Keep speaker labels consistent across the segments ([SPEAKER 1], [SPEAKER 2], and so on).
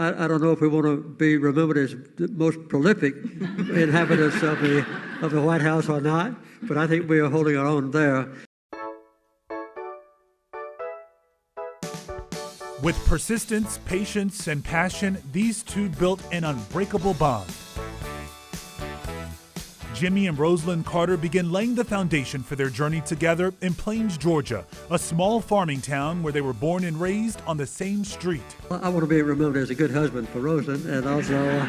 [SPEAKER 1] I don't know if we want to be remembered as the most prolific inhabitants of the White House or not, but I think we are holding our own there.
[SPEAKER 2] With persistence, patience, and passion, these two built an unbreakable bond. Jimmy and Rosalynn Carter began laying the foundation for their journey together in Plains, Georgia, a small farming town where they were born and raised on the same street.
[SPEAKER 1] I want to be remembered as a good husband for Rosalynn, and also...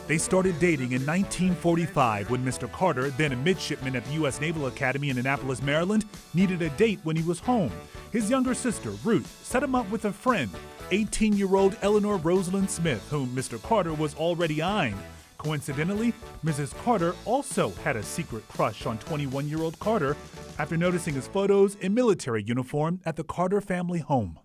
[SPEAKER 2] They started dating in 1945 when Mr. Carter, then a midshipman at the U.S. Naval Academy in Annapolis, Maryland, needed a date when he was home. His younger sister, Ruth, set him up with a friend, 18-year-old Eleanor Rosalind Smith, whom Mr. Carter was already eyeing. Coincidentally, Mrs. Carter also had a secret crush on 21-year-old Carter after noticing his photos in military uniform at the Carter family home.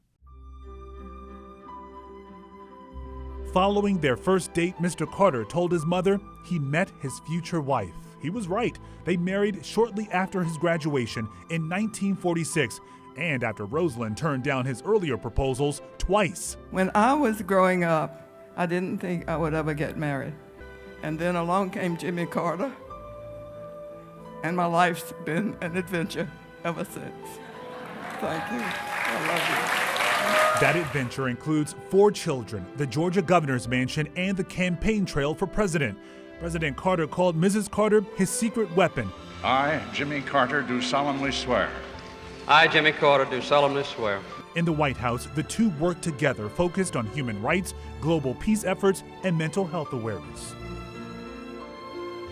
[SPEAKER 2] Following their first date, Mr. Carter told his mother he met his future wife. He was right. They married shortly after his graduation in 1946 and after Rosalynn turned down his earlier proposals twice.
[SPEAKER 3] When I was growing up, I didn't think I would ever get married. And then along came Jimmy Carter, and my life's been an adventure ever since. Thank you. I love you.
[SPEAKER 2] That adventure includes 4 children, the Georgia governor's mansion, and the campaign trail for president. President Carter called Mrs. Carter his secret weapon.
[SPEAKER 4] I, Jimmy Carter, do solemnly swear.
[SPEAKER 5] I, Jimmy Carter, do solemnly swear.
[SPEAKER 2] In the White House, the two worked together, focused on human rights, global peace efforts, and mental health awareness.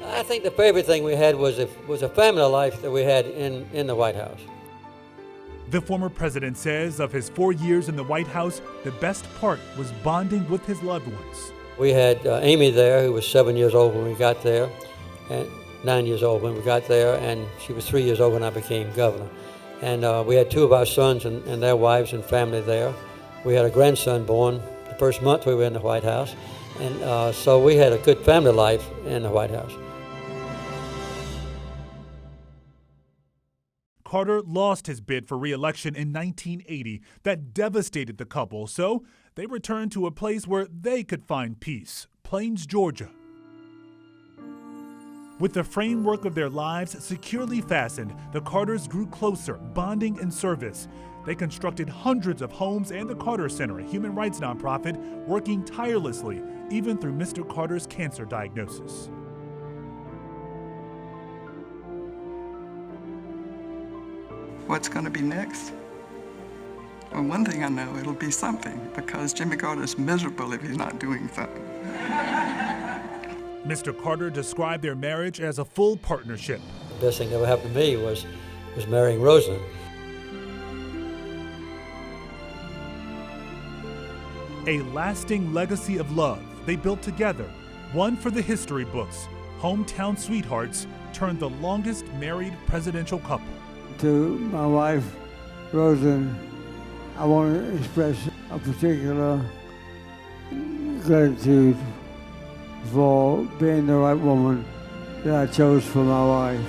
[SPEAKER 6] I think the favorite thing we had was a family life that we had in the White House.
[SPEAKER 2] The former president says of his 4 years in the White House, the best part was bonding with his loved ones.
[SPEAKER 6] We had Amy there, who was 7 years old when we got there, and 9 years old when we got there, and she was 3 years old when I became governor. And we had 2 of our sons and their wives and family there. We had a grandson born the first month we were in the White House, and so we had a good family life in the White House.
[SPEAKER 2] Carter lost his bid for re-election in 1980. That devastated the couple, so they returned to a place where they could find peace, Plains, Georgia. With the framework of their lives securely fastened, the Carters grew closer, bonding in service. They constructed hundreds of homes and the Carter Center, a human rights nonprofit, working tirelessly, even through Mr. Carter's cancer diagnosis.
[SPEAKER 3] What's going to be next? Well, one thing I know, it'll be something, because Jimmy Carter's miserable if he's not doing something.
[SPEAKER 2] Mr. Carter described their marriage as a full partnership.
[SPEAKER 6] The best thing that ever happened to me was marrying Rosalynn.
[SPEAKER 2] A lasting legacy of love they built together, one for the history books. Hometown sweethearts turned the longest married presidential couple.
[SPEAKER 7] To my wife, Rosalynn, I want to express a particular gratitude for being the right woman that I chose for my wife.